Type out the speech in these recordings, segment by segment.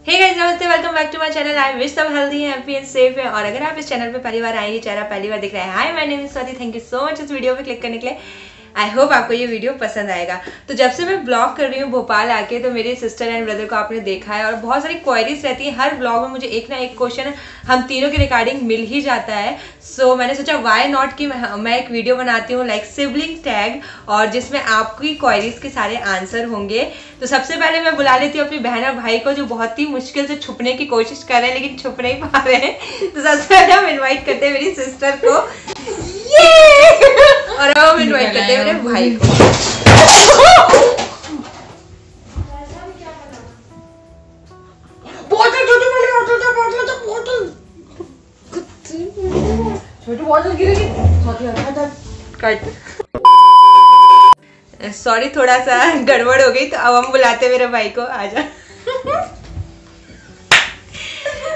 हे guys, नमस्ते, welcome back to my channel. I wish सब healthy हैं, हैप्पी एंड सेफ हैं। और अगर आप इस चैनल पे पहली बार आए, ये चेहरा पहली बार दिख रहा है, hi my name is Swati, thank you so much इस वीडियो पे क्लिक करने के लिए। आई होप आपको ये वीडियो पसंद आएगा। तो जब से मैं ब्लॉग कर रही हूँ भोपाल आके, तो मेरे सिस्टर एंड ब्रदर को आपने देखा है और बहुत सारी क्वेरीज रहती है हर ब्लॉग में। मुझे एक ना एक क्वेश्चन हम तीनों के रिगार्डिंग मिल ही जाता है। सो मैंने सोचा वाई नॉट कि मैं एक वीडियो बनाती हूँ लाइक सिबलिंग टैग, और जिसमें आपकी क्वेरीज के सारे आंसर होंगे। तो सबसे पहले मैं बुला लेती हूँ अपनी बहन और भाई को, जो बहुत ही मुश्किल से छुपने की कोशिश कर रहे हैं लेकिन छुप नहीं पा रहे हैं। तो सबसे पहले हम इन्वाइट करते हैं मेरी सिस्टर को, और हम इन्वाइट करते हैं मेरे भाई को। छोटी बॉटल गिरेगी। कट, सॉरी, थोड़ा सा गड़बड़ हो गई। तो अब हम बुलाते हैं मेरे भाई को, आजा।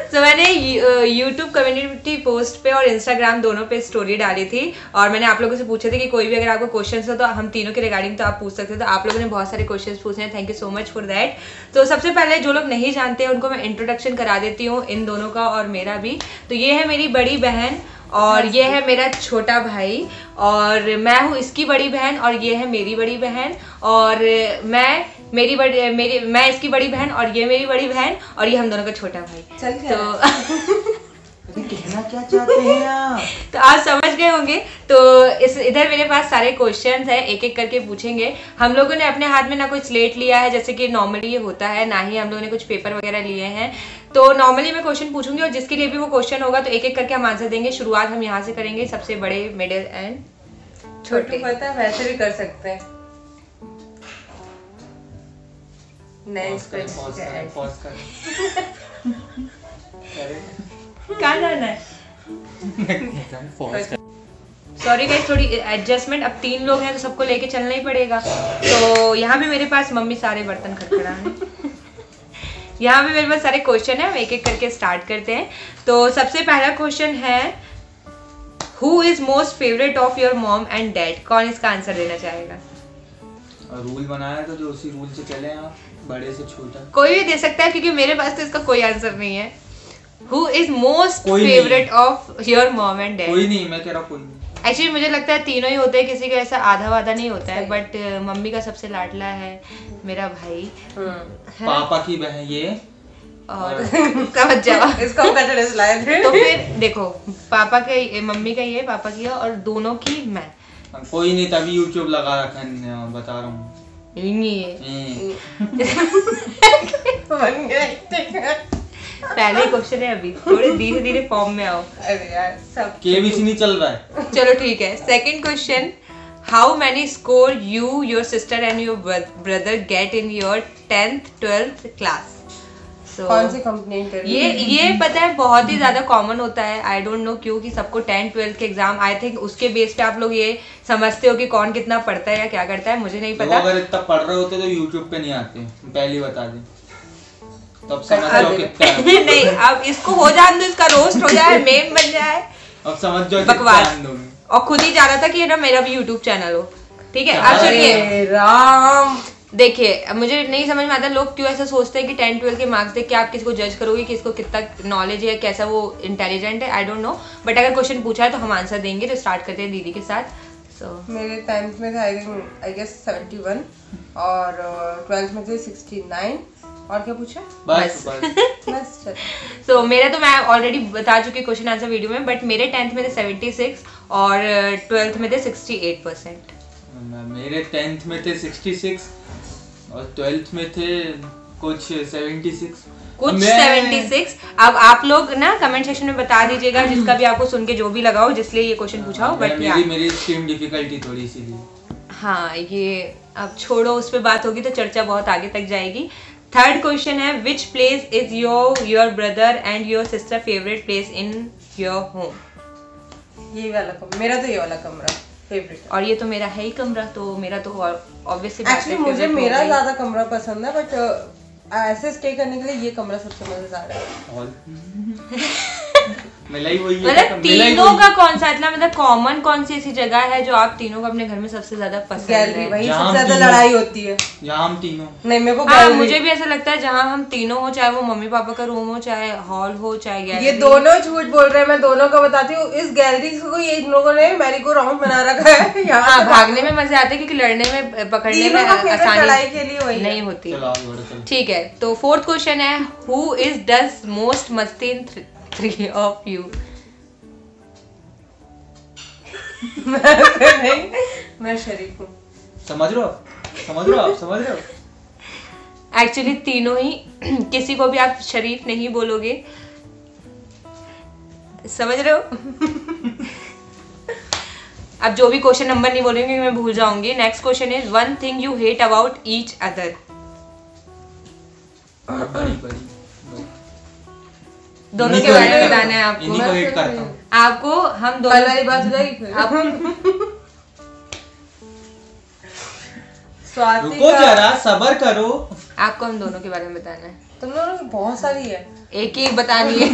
तो मैंने YouTube कम्युनिटी पोस्ट पे और Instagram दोनों पे स्टोरी डाली थी, और मैंने आप लोगों से पूछे थे कि कोई भी अगर आपको क्वेश्चंस हो तो हम तीनों के रिगार्डिंग तो आप पूछ सकते हो। तो आप लोगों ने बहुत सारे क्वेश्चंस पूछे हैं, thank you so much for that. तो सबसे पहले जो लोग नहीं जानते उनको मैं इंट्रोडक्शन करा देती हूँ, इन दोनों का और मेरा भी। तो ये है मेरी बड़ी बहन, और ये है मेरा छोटा भाई, और मैं हूँ इसकी बड़ी बहन, और ये है मेरी बड़ी बहन, और मैं इसकी बड़ी बहन, और ये मेरी बड़ी बहन, और ये हम दोनों का छोटा भाई। चल तो कहना क्या चाहते हैं आप? तो आप समझ गए होंगे। तो इधर मेरे पास सारे क्वेश्चंस हैं, एक एक करके पूछेंगे। हम लोगों ने अपने हाथ में ना कोई स्लेट लिया है जैसे कि नॉर्मली ये होता है, ना ही हम लोगों ने कुछ पेपर वगैरह लिए हैं। तो नॉर्मली मैं क्वेश्चन पूछूंगी और जिसके लिए भी वो क्वेश्चन होगा तो एक एक करके हम आंसर देंगे। शुरुआत हम यहाँ से करेंगे, सबसे बड़े, मिडिल एंड छोटे। पता है वैसे भी कर सकते हैं। क्या करना है? सॉरी गाइस, थोड़ी एडजस्टमेंट। अब 3 लोग हैं तो सबको लेके चलना ही पड़ेगा। तो यहाँ भी मेरे पास मम्मी सारे बर्तन खड़खड़ा है। यहाँ भी मेरे पास सारे क्वेश्चन है, हम एक एक करके स्टार्ट करते हैं। तो सबसे पहला क्वेश्चन है, who is most favourite of your mom and dad? कौन इसका आंसर देना चाहेगा? रूल बनाया तो जो उसी रूल से चले आप, बड़े से छोटा कोई भी दे सकता है, क्योंकि मेरे पास तो इसका कोई आंसर नहीं है। Who is most favourite of your mom and dad? कोई नहीं, मैं कह रहा हूँ कोई नहीं। एक्चुअली मुझे लगता है तीनों ही होते हैं, किसी का ऐसा आधा वाधा नहीं होता है। बट मम्मी का सबसे लाडला है मेरा भाई, है? पापा की बहन ये, और समझ जाओ इसका कटड़े से लाए थे। तो फिर देखो, पापा का, मम्मी का ये, पापा की, और दोनों की मैं। कोई नहीं, तभी YouTube लगा रखा है, बता रहा हूँ। पहले क्वेश्चन है, अभी थोड़े धीरे धीरे फॉर्म में आओ। अरे यार, सब केबीसी नहीं चल रहा है। चलो ठीक है। Second question, how many score you, your sister and your brother get in your 10th 12th class? कौन सी कंपनी इंटरव्यू? ये पता है बहुत ही ज्यादा कॉमन होता है। आई डोंट नो क्यों कि सबको 10th 12th के एग्जाम, आई थिंक उसके बेस पे आप लोग ये समझते हो कि कौन कितना पढ़ता है या क्या करता है, मुझे नहीं पता। अगर इतना पढ़ रहे होते तो YouTube पे नहीं आते, पहले बता दें, तब समझ जाओ कितना। नहीं, अब इसको हो जाए तो इसका रोस्ट हो जाए, मेम बन जाए, अब समझ जाओ बकवास। और खुद ही जा रहा था कि ये ना मेरा भी YouTube चैनल हो, ठीक है? अब सुनिए राम, देखिए, मुझे नहीं समझ में आता लोग क्यों ऐसा सोचते हैं कि 10th 12th के मार्क्स देख के आप किसी को जज करोगे कि इसको कितना नॉलेज है, कैसा वो इंटेलिजेंट है। आई डोंट नो, बट अगर क्वेश्चन पूछा है तो हम आंसर देंगे। तो स्टार्ट करते हैं दीदी के साथ। मेरे 10th में था आई गेस 71, और 12th में थे 69। और क्या पूछा? बस बस। तो मेरा तो मैं ऑलरेडी बता चुकी क्वेश्चन आंसर वीडियो में, बट मेरे 10th में थे 76 और 12th में थे 68%। मेरे 10th में थे 66 और 12th में थे कुछ 76, कुछ 76। अब आप लोग ना कमेंट सेक्शन में बता दीजिएगा, जिसका भी आपको सुन के जो भी लगाओ, जिसलिए ये क्वेश्चन पूछा हो। बट मेरी स्ट्रीम डिफिकल्टी थोड़ी सी। हाँ, ये अब छोड़ो, उस पर बात होगी तो चर्चा बहुत आगे तक जाएगी। थर्ड क्वेश्चन है, which place is your brother and your sister favourite place in your home? ये वाला कमरा, मेरा तो ये वाला कमरा फेवरेट। और ये तो मेरा है ही कमरा, तो मेरा तो ऑब्वियसली एक्चुअली मुझे मेरा ज्यादा कमरा पसंद है, बट ऐसे स्टे करने के लिए ये कमरा सबसे मजेदार है। मिलाई वही है, मतलब तीनों का कौन सा मतलब कॉमन कौन सी ऐसी जगह है जो आप तीनों को अपने घर में सबसे ज्यादा पसंद गैलरी, है? वही सबसे ज्यादा लड़ाई होती है जहाँ हम तीनों। नहीं मेरे को हाँ, मुझे भी ऐसा लगता है जहाँ हम तीनों हो, चाहे वो मम्मी पापा का रूम हो, चाहे हॉल हो, चाहे गैलरी। ये दोनों झूठ बोल रहे हैं, मैं दोनों का बताती हूँ। इस गैलरी को ये इन लोगों ने मैरी को राउंड बना रखा है। हाँ, भागने में मजे आते हैं क्योंकि लड़ने में पकड़ने में आसानी लड़ाई के लिए वही नहीं होती। ठीक है, तो फोर्थ क्वेश्चन है, हु इज डज मोस्ट मस्ती इन थ्री ऑफ यू? मैं शरीफ हूँ। समझ रहे हो? एक्चुअली तीनों ही, किसी को भी आप शरीफ नहीं बोलोगे, समझ रहे हो? अब जो भी क्वेश्चन नंबर नहीं बोलेंगे मैं भूल जाऊंगी। Next question is one thing you hate about each other. दोनों के बारे में बताना है आपको। इन्हीं को हेट करता हूँ। आपको हम दोनों वाली बात हो जाएगी फिर। रुको जरा, सब्र करो। आपको हम दोनों के बारे में बताना है। तुम लोगों की बहुत सारी है, एक ही बतानी है।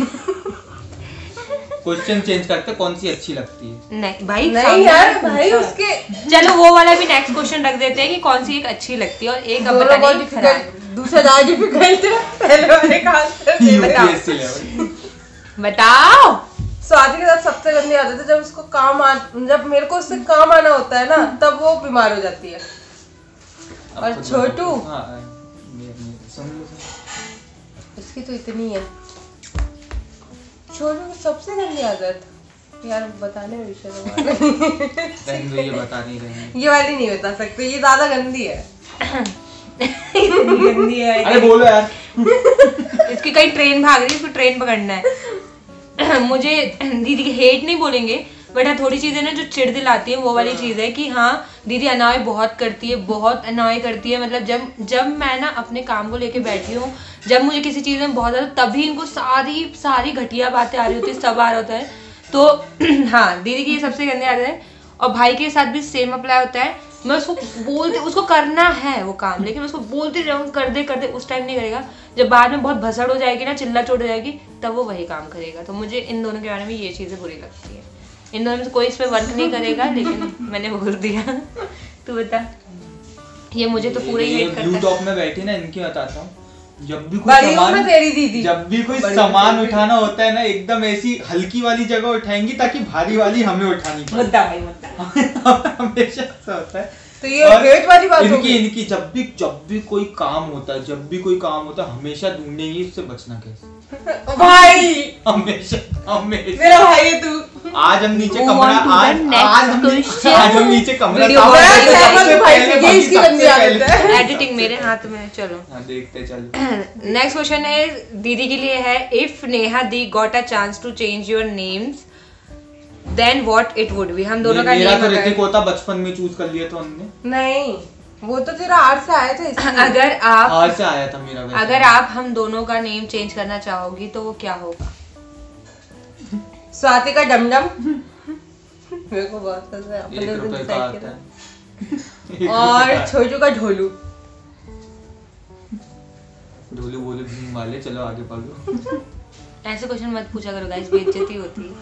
क्वेश्चन चेंज करते, कौन सी अच्छी लगती है? नहीं भाई, नहीं यार भाई उसके। चलो वो वाला भी नेक्स्ट क्वेश्चन रख देते हैं कि कौन सी एक अच्छी लगती है और एक अब बतानी खराब। दूसरा ज्यादा डिफिकल्ट है, पहले वाले का आंसर बताओ। स्वाति के साथ सबसे गंदी आदत है जब उसको जब मेरे को उससे काम आना होता है ना, तब वो बीमार हो जाती है। और छोटू, इसकी तो इतनी है। छोटू की सबसे गंदी आदत, यार बताने में विषय ये बता नहीं रहे, ये वाली नहीं बता सकते, ये ज्यादा गंदी है। गंदी है। अरे बोलो यार। इसकी कहीं ट्रेन भाग रही है, इसको ट्रेन पकड़ना है। मुझे दीदी की हेट नहीं बोलेंगे, बट हाँ थोड़ी चीजें ना जो चिढ़ दिलाती है, वो वाली चीज है कि हाँ दीदी अनाय बहुत करती है, बहुत अनाय करती है। मतलब जब मैं ना अपने काम को लेके बैठी हूँ, जब मुझे किसी चीज में बहुत ज्यादा, तभी इनको सारी घटिया बातें आ रही होती है, सब आ रहा होता है। तो हाँ दीदी की ये सबसे गंदी आदत है। और भाई के साथ भी सेम अप्लाई होता है। मैं उसको करना है वो काम, लेकिन उसको बोलते जाऊँ कर दे, उस टाइम नहीं करेगा। जब बाद में बहुत भसड़ हो जाएगी ना, चिल्ला चोट हो जाएगी, तब वो वही काम करेगा। तो मुझे इन दोनों के बारे में ये चीजें बुरी लगती है। इन दोनों में से कोई इस पे वर्क नहीं करेगा, लेकिन मैंने बोल दिया। तू बता। ये मुझे तो पूरा ही हेट करता है। ब्लू टॉप में बैठी ना, इनकी बताता हूँ, जब भी कोई सामान उठाना होता है ना, एकदम ऐसी हल्की वाली जगह उठाएंगी ताकि भारी वाली हमें उठानी पड़े। मुद्दा भाई मुद्दा। हमेशा ऐसा होता है। तो ये वेट वाली बात होगी। इनकी जब भी कोई काम होता है, हमेशा ढूंढेंगी इससे बचना कैसे। भाई हमेशा मेरा भाई है तू। आज हम नीचे कमरा एडिटिंग मेरे हाथ में। चलो देखते चलो। नेक्स्ट क्वेश्चन है दीदी के लिए है, if Neha di got a chance to change your names then what it would be? हम दोनों का नेम तो ऋतिक होता, बचपन में चूज कर लिया था हमने। नहीं, वो तो तेरा आर से आया था इसलिए। अगर आप आर से आया था मेरा। अगर आप हम दोनों का नेम चेंज करना चाहोगी तो वो क्या होगा? स्वाति का डमडम, मेरे को बहुत पसंद है, अपने दिन ₹1 का आता है। और छोटू का ढोलू। ढोलू बोले भीम वाले। चलो आगे पढ़ो। ऐसे क्वेश्चन मत पूछा करो गाइस, बेइज्जती होती है।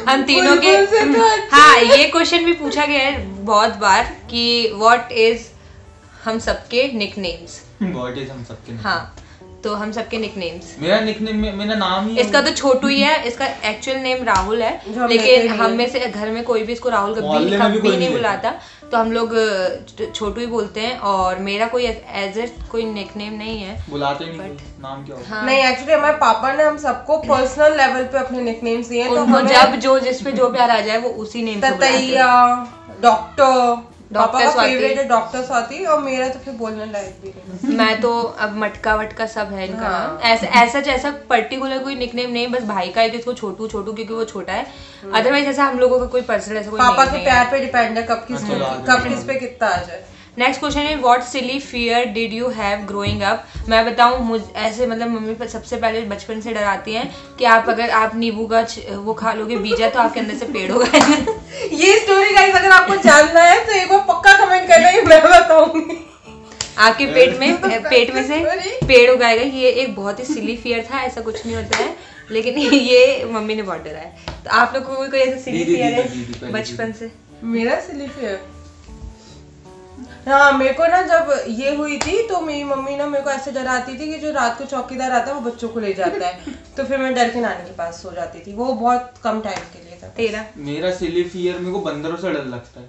हम तीनों के हाँ ये क्वेश्चन भी पूछा गया है बहुत बार कि व्हाट इज हम सबके निकनेम्स। व्हाट इज हम सबके? हाँ तो हम सबके निकनेम्स। मेरा निकनेम मेरा नाम ही इसका तो छोटू ही है, इसका एक्चुअल नेम राहुल है, लेकिन हम में से घर में कोई भी इसको राहुल कभी नहीं बुलाता, तो हम लोग छोटू ही बोलते हैं। और मेरा कोई एज ए कोई निकनेम नहीं है, बुलाते नहीं। नाम क्या होगा? हाँ। नहीं एक्चुअली हमारे पापा ने हम सबको पर्सनल लेवल पे अपने निकनेम्स दिए, तो हमें जब जिस पे जो प्यार आ जाए वो उसी नेम से बुलाते हैं। डॉक्टर पापा का फेवरेट है डॉक्टर स्वाति, और मेरा तो फिर बोलने लायक भी नहीं। मैं तो अब मटका वटका सब है इनका नाम। ऐसा पर्टिकुलर कोई निकनेम नहीं, बस भाई का है कि इसको छोटू क्योंकि वो छोटा है। अदरवाइज ऐसा हम लोगों का कोई पर्सनल ऐसा कोई पापा के प्यार पे डिपेंड है कब किस पे कितना आ जाए। नेक्स्ट क्वेश्चन है what silly fear did you have growing up? मैं बताऊं, ऐसे मतलब मम्मी पर सबसे पहले बचपन से डराती हैं कि अगर आप नींबू का वो खा लोगे बीजा तो आपके अंदर से पेड़ होगा। ये स्टोरी गाइस अगर आपको जानना है तो एक बार पक्का कमेंट करना, ये मैं बताऊंगी। आपके पेट में से पेड़ उगाएगा। ये एक बहुत ही सिली फियर था, ऐसा कुछ नहीं होता है, लेकिन ये मम्मी ने बहुत डरा है। तो आप लोग को कोई ऐसा सिली फियर है बचपन से? मेरा सिली फियर, हाँ मेरे को ना जब ये हुई थी तो मेरी मम्मी ना मेरे को ऐसे डराती थी कि जो रात को चौकीदार आता है वो बच्चों को ले जाता है तो फिर मैं डर के नानी के पास सो जाती थी। वो बहुत कम टाइम के लिए था। तेरा? मेरा सिली फियर, मेरे को बंदरों से डर लगता है।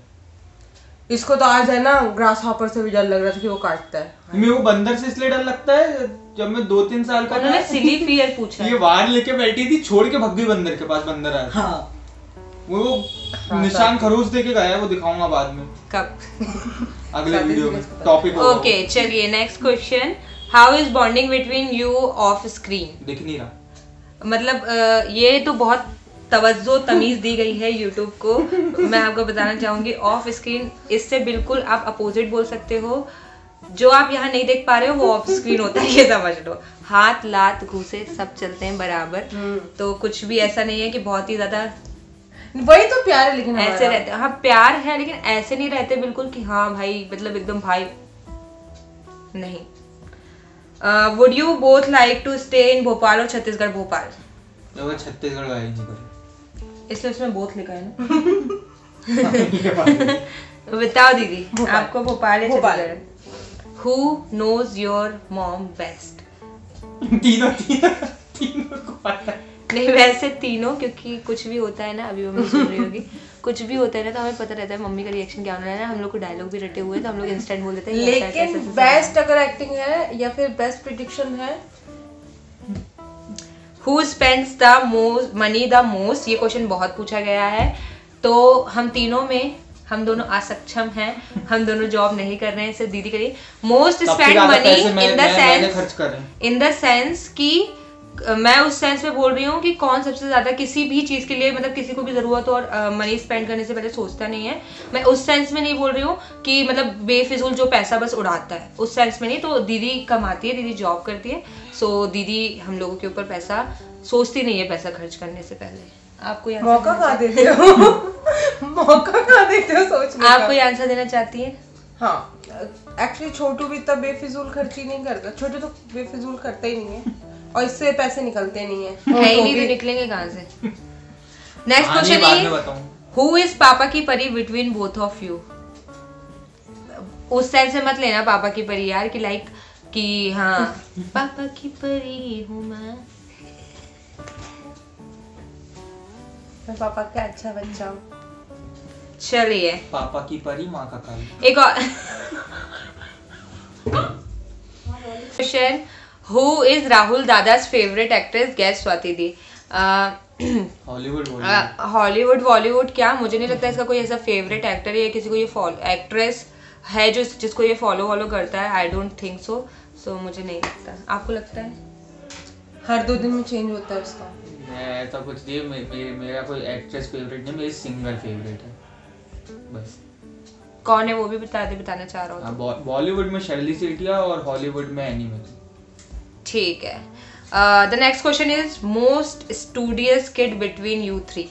इसको तो आज है ना ग्रास हॉपर से भी डर लग रहा था कि वो काटता है। मेरे को बंदर से इसलिए डर लगता है, जब मैं 2-3 साल का था सिली फियर पूछा, ये वार लेके बैठी थी, छोड़ के भग गई बंदर के पास। बंदर आया, हाँ वो निशान खरोच दे के गया, वो दिखाऊंगा बाद में कब अगले वीडियो में टॉपिक। ओके चलिए next question, how is bonding between you of screen? दिख नहीं रहा, मतलब ये तो बहुत तवज्जो तमीज दी गई है यूट्यूब को। मैं आपको बताना चाहूंगी ऑफ स्क्रीन, इससे बिल्कुल आप अपोजिट बोल सकते हो। जो आप यहाँ नहीं देख पा रहे हो वो ऑफ स्क्रीन होता है, ये समझ लो। हाथ लात घूसे सब चलते हैं बराबर, तो कुछ भी ऐसा नहीं है कि बहुत ही ज्यादा, वही तो प्यार है। लेकिन ऐसे रहते हैं, हाँ प्यार है लेकिन ऐसे नहीं रहते बिल्कुल कि हाँ भाई मतलब एकदम भाई नहीं। Would you both like to stay in Bhopal और छत्तीसगढ़? भोपाल। छत्तीसगढ़ आए नहीं करे इसलिए उसमें बोथ लिखा है ना। बताओ दीदी, आपको भोपाल है Chhattisgarh? Who knows your mom best? तीनों को पता है। नहीं वैसे तीनों, क्योंकि कुछ भी होता है ना, अभी मम्मी सुन रही होगी, कुछ भी होता है ना तो हमें पता रहता है मम्मी का रिएक्शन क्या होना है। हम लोग को डायलॉग भी रटे हुए तो हम लोग इंस्टेंट बोल देते हैं। लेकिन बेस्ट अगर एक्टिंग है या फिर बेस्ट प्रेडिक्शन है, Who spends the most money the most? ये क्वेश्चन बहुत पूछा गया है। तो हम तीनों में हम दोनों असक्षम हैं, हम दोनों जॉब नहीं कर रहे हैं, सिर्फ दीदी करिए। Most spend money in the sense कि मैं उस सेंस में बोल रही हूँ कि कौन सबसे ज्यादा किसी भी चीज के लिए, मतलब किसी को भी जरूरत हो और मनी स्पेंड करने से पहले सोचता नहीं है। मैं उस सेंस में नहीं बोल रही हूँ कि मतलब बेफिजूल जो पैसा बस उड़ाता है, उस सेंस में नहीं। तो दीदी कमाती है, दीदी जॉब करती है, सो दीदी हम लोगों के ऊपर पैसा सोचती नहीं है पैसा खर्च करने से पहले। आपको मौका कहाँ देते हो? मौका कहाँ देते हो सोचने का? आप कोई आंसर देना चाहती है? हाँ एक्चुअली छोटू भी तब बेफिजूल खर्ची नहीं करता। छोटू तो बेफिजूल करता ही नहीं है और इससे पैसे निकलते नहीं है ही नहीं तो निकलेंगे कहाँ से? नेक्स्ट क्वेश्चन है, हु इज पापा की परी बिटवीन बोथ ऑफ यू? उस साइड से मत लेना पापा की परी यार, कि लाइक कि हाँ पापा की परी हूँ मैं पापा का अच्छा बच्चा हूँ। चलिए पापा की परी माँ का काली। एक और question, who is Rahul Dada's favourite actress? Guess Swati di. Hollywood Bollywood क्या, मुझे नहीं लगता इसका कोई ऐसा फेवरेट एक्टर या किसी को ये एक्ट्रेस है जो जिसको ये फॉलो करता है। आई डोंट थिंक सो, मुझे नहीं लगता। आपको लगता है? हर 2 दिन में चेंज होता है उसका। ऐसा कुछ नहीं, मेरा कोई एक्ट्रेस फेवरेट नहीं, मेरी सिंगर फेवरेट है बस। कौन है वो भी बताना चाह रहा हूँ। बॉलीवुड में शर्ली सेठिया और हॉलीवुड में एनी मैरी। ठीक है। The next question is most studious kid between you 3?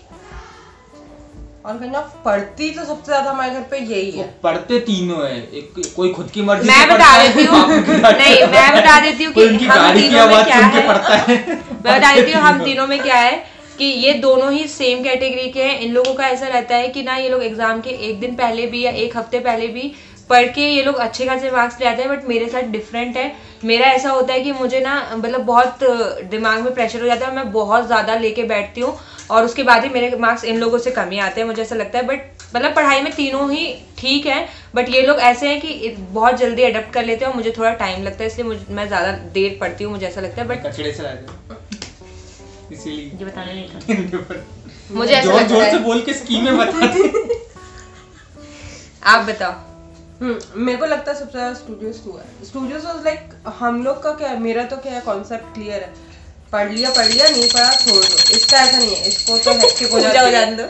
और कहना पढ़ती तो सबसे ज्यादा हमारे घर पे यही है। पढ़ते तीनों है, एक कोई खुद की मर्जी मैं बता देती हूँ नहीं मैं बता देती हूँ कि हम तीनों में क्या है। मैं बता देती हूँ हम तीनों में क्या है कि ये दोनों ही सेम कैटेगरी के हैं। इन लोगों का ऐसा रहता है कि ना ये लोग एग्जाम के एक दिन पहले भी या एक हफ्ते पहले भी पढ़ के ये लोग अच्छे खासे मार्क्स ले आते हैं। बट मेरे साथ डिफरेंट है। मेरा ऐसा होता है कि मुझे ना मतलब बहुत दिमाग में प्रेशर हो जाता है, मैं बहुत ज़्यादा लेके बैठती हूँ और उसके बाद ही मेरे मार्क्स इन लोगों से कम ही आते हैं, मुझे ऐसा लगता है। बट मतलब पढ़ाई में तीनों ही ठीक है, बट ये लोग ऐसे हैं कि बहुत जल्दी अडप्ट कर लेते हैं और मुझे थोड़ा टाइम लगता है, इसलिए मैं ज़्यादा देर पढ़ती हूँ, मुझे ऐसा लगता है। बट कचड़े से इसीलिए ये बताना नहीं था मुझे ऐसा लगता है। जोर से बोल के स्कीमें बता दे। आप बताओ। मेरे को लगता है सबसे ज्यादा स्टूडियोज 2 है। स्टूडियोज वाज लाइक हम लोग का क्या है, मेरा तो क्या है कॉन्सेप्ट क्लियर है, पढ़ लिया नहीं पढ़ा छोड़ दो। इसका ऐसा नहीं है, इसको तो हेक्टिक हो जाने दो।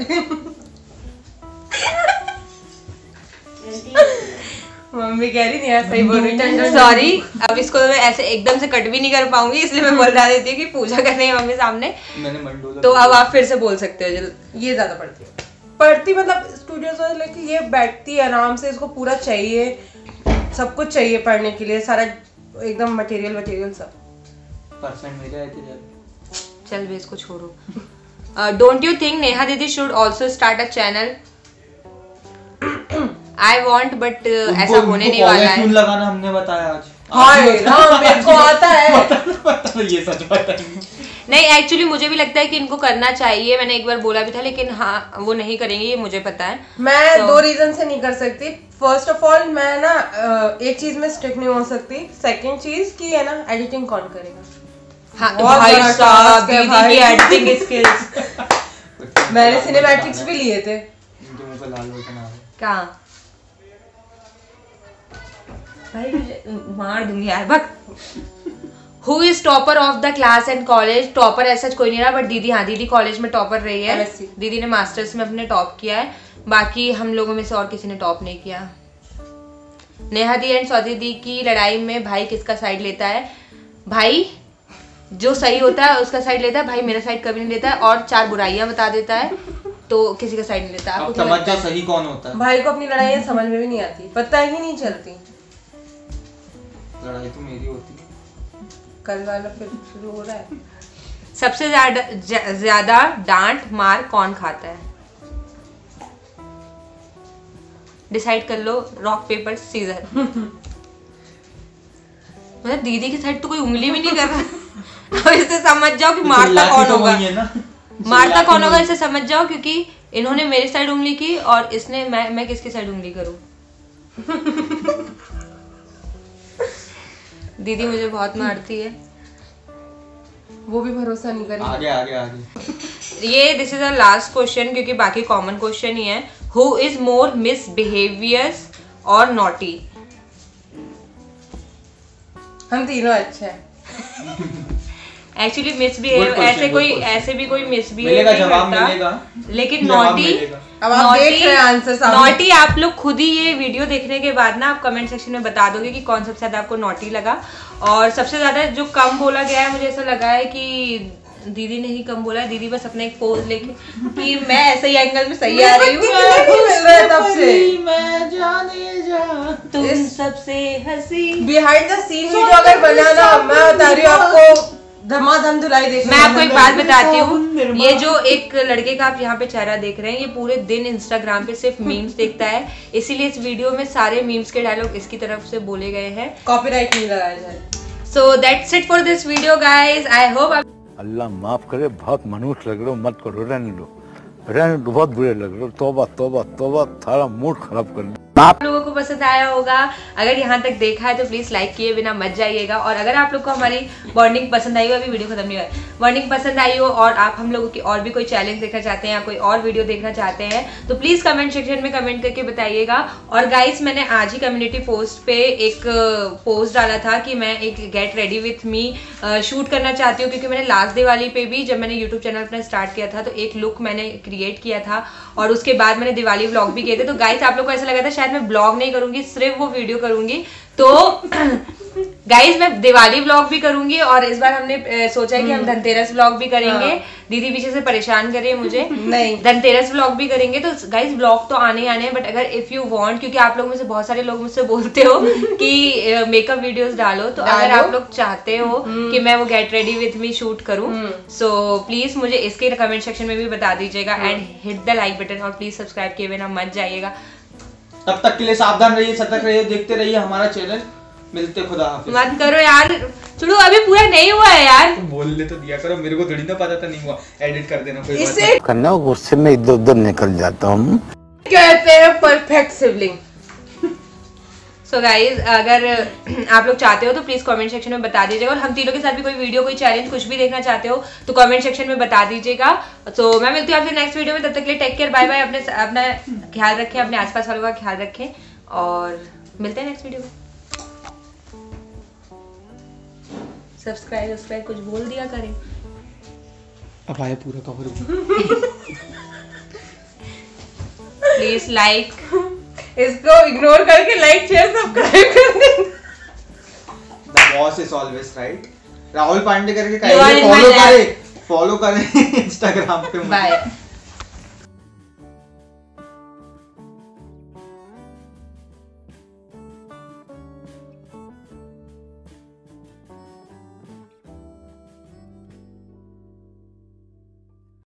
मम्मी कह रही नहीं यार सही बोल रही। सॉरी, अब इसको मैं ऐसे एकदम से कट भी नहीं कर पाऊंगी, इसलिए मैं बोल रहा देती हूँ कि पूजा करनी है मम्मी सामने। तो अब आप फिर से बोल सकते हो। ये ज्यादा पढ़ती मतलब स्टूडियोज वाले लेके ये बैठती है आराम से, इसको पूरा चाहिए, सब कुछ चाहिए पढ़ने के लिए, सारा एकदम मटेरियल सब। परसेंट मेरे आए थे चल बे इसको छोड़ो। डोंट यू थिंक नेहा दीदी should also start a channel? I want but ऐसा होने नहीं वाला है। लगाना हमने बताया आज। मेरे को आता है। ये सच बात है। नहीं एक्चुअली मुझे भी लगता है कि इनको करना चाहिए, मैंने एक बार बोला भी था, लेकिन हाँ वो नहीं करेंगे ये मुझे पता है। मैं 2 रीजन से नहीं कर सकती। फर्स्ट ऑफ ऑल मैं ना एक चीज में स्ट्रिक्ट नहीं हो सकती। सेकंड चीज की है ना, एडिटिंग कौन करेगा? हाँ भाई साहब दीदी की एडिटिंग स्किल्स। मैंने सिनेमैटिक्स भी लिए थे। इनके मुंह पे लाल बटन आ रहा है। कहाँ भाई मार दूंगी यार बक। Who is topper of the class and college? Topper ऐसा कोई नहीं रहा, बट दीदी, हाँ दीदी कॉलेज में टॉपर रही है। दीदी ने मास्टर्स में अपने टॉप किया है, बाकी हम लोगों में से और किसी ने टॉप नहीं किया। नेहा दी एंड स्वाति दी की लड़ाई में भाई किसका साइड लेता है? भाई जो सही होता है उसका साइड लेता है, भाई मेरा साइड कभी नहीं लेता है, और 4 बुराइयां बता देता है तो किसी का साइड नहीं लेता। आपको समझ जाओ सही कौन होता है। भाई को अपनी लड़ाइयां समझ में भी नहीं आती, पता ही नहीं चलती। लड़ाई तो मेरी होती है। कल वाला फिर शुरू हो रहा है। सबसे ज्यादा डांट मार कौन खाता है? डिसाइड कर लो, रॉक पेपर सीजर। मतलब दीदी की साइड तो कोई उंगली भी नहीं कर रहा। अब इससे समझ जाओ कि मारता कौन होगा। मारता कौन होगा इसे समझ जाओ, क्योंकि इन्होंने मेरी साइड उंगली की और इसने मैं किसकी साइड उंगली करूं? दीदी मुझे बहुत मारती है। वो भी भरोसा नहीं करेगी। आगे आगे आगे। ये this is a last question, क्योंकि बाकी कॉमन क्वेश्चन ही है। हु इज मोर मिसबिहेवियर्स और नॉटी? हम तीनों अच्छे हैं। एक्चुअली मिसबिहेव ऐसे भी कोई मिसबिहेव नहीं करता, लेकिन नॉटी नॉटी आप लोग खुद ही ये वीडियो देखने के बाद ना आप कमेंट सेक्शन में बता दोगे कि कौन सबसे ज्यादा आपको नॉटी लगा। और सबसे ज्यादा जो कम बोला गया है, मुझे ऐसा लगा है कि दीदी ने ही कम बोला है। दीदी बस अपने एक पोज लेके कि मैं ऐसे ही एंगल में सही आ रही हूँ, तुम सबसे हंसी। बिहाइंड द सीन वीडियो अगर बनाना, मैं बता रही हूँ आपको धमाधम धुलाई देख। मैं आपको एक बात बताती हूँ, ये जो एक लड़के का आप यहाँ पे चेहरा देख रहे हैं, ये पूरे दिन इंस्टाग्राम पे सिर्फ मीम्स देखता है, इसीलिए इस वीडियो में सारे मीम्स के डायलॉग इसकी तरफ से बोले गए हैं। कॉपीराइट नहीं लगाया जाए। So that's it for this video guys. I hope Allah माफ करे, बहुत मनुष्य लग रहे हो, मत करो, रहने दो, बहुत बुरे लग रहे हो। तौबा तौबा तौबा, थारा मूड खराब कर। आप लोगों को पसंद आया होगा, अगर यहाँ तक देखा है तो प्लीज लाइक किए बिना मत जाइएगा। और अगर आप लोग को हमारी बॉन्डिंग पसंद आई हो, अभी वीडियो खत्म नहीं हुआ है, बॉन्डिंग पसंद आई हो और आप हम लोगों की और भी कोई चैलेंज देखना चाहते हैं या कोई और वीडियो देखना चाहते हैं, तो प्लीज कमेंट सेक्शन में कमेंट करके बताइएगा। और गाइस मैंने आज ही कम्युनिटी पोस्ट पे एक पोस्ट डाला था कि मैं एक get ready with me shoot करना चाहती हूँ, क्योंकि मैंने लास्ट दिवाली पे भी जब मैंने यूट्यूब चैनल अपना स्टार्ट किया था तो एक लुक मैंने क्रिएट किया था, और उसके बाद मैंने दिवाली व्लॉग भी किए थे। तो गाइस आप लोग को ऐसा लगा था शायद मैं ब्लॉग नहीं करूंगी, सिर्फ वो वीडियो करूंगी। तो गाइस मैं दिवाली व्लॉग भी करूंगी, और इस बार हमने सोचा है कि हम धनतेरस व्लॉग भी करेंगे। दीदी पीछे से परेशान कर रही है मुझे। नहीं, धनतेरस व्लॉग भी करेंगे। तो गाइस व्लॉग तो आने ही आने हैं, बट अगर इफ यू वांट, क्योंकि आप लोगों में से बहुत सारे लोग मुझसे बोलते हो कि मेकअप वीडियोस डालो, तो अगर आप लोग चाहते हो कि मैं वो get ready with me shoot करूं, सो प्लीज मुझे इसके कमेंट सेक्शन में भी बता दीजिएगा। And hit the like button, और प्लीज सब्सक्राइब किए बिना मत जाइएगा। तब तक के लिए सावधान रहिए, सतर्क रहिए, देखते रहिए हमारा चैनल। मिलते खुदा हाफिज। मत करो यार, चलो अभी पूरा नहीं हुआ है यार। तुम बोल ले तो दिया करो, मेरे को थोड़ी ना पता था नहीं हुआ, एडिट कर देना कोई बात नहीं। करना गुस्से में इधर उधर निकल जाता हूँ। कहते हैं परफेक्ट सिबलिंग। सो गाइज अगर आप लोग चाहते हो तो प्लीज कमेंट सेक्शन में बता दीजिएगा, और हम तीनों के साथ भी कोई वीडियो, कोई चैलेंज, कुछ भी देखना चाहते हो तो कमेंट सेक्शन में बता दीजिएगा। तो मैं मिलती हूँ आपसे नेक्स्ट वीडियो में, तब तक के लिए टेक केयर, बाय बाय। अपना ख्याल रखें, अपने आसपास वालों का ख्याल रखें, और मिलते हैं नेक्स्ट वीडियो में। सब्सक्राइब कुछ बोल दिया करें। अब आया पूरा कवर। प्लीज लाइक, इसको इग्नोर करके लाइक शेयर सब्सक्राइब कर देना। The boss is always right. Rahul Pandey करके फॉलो करें इंस्टाग्राम पे। बाय।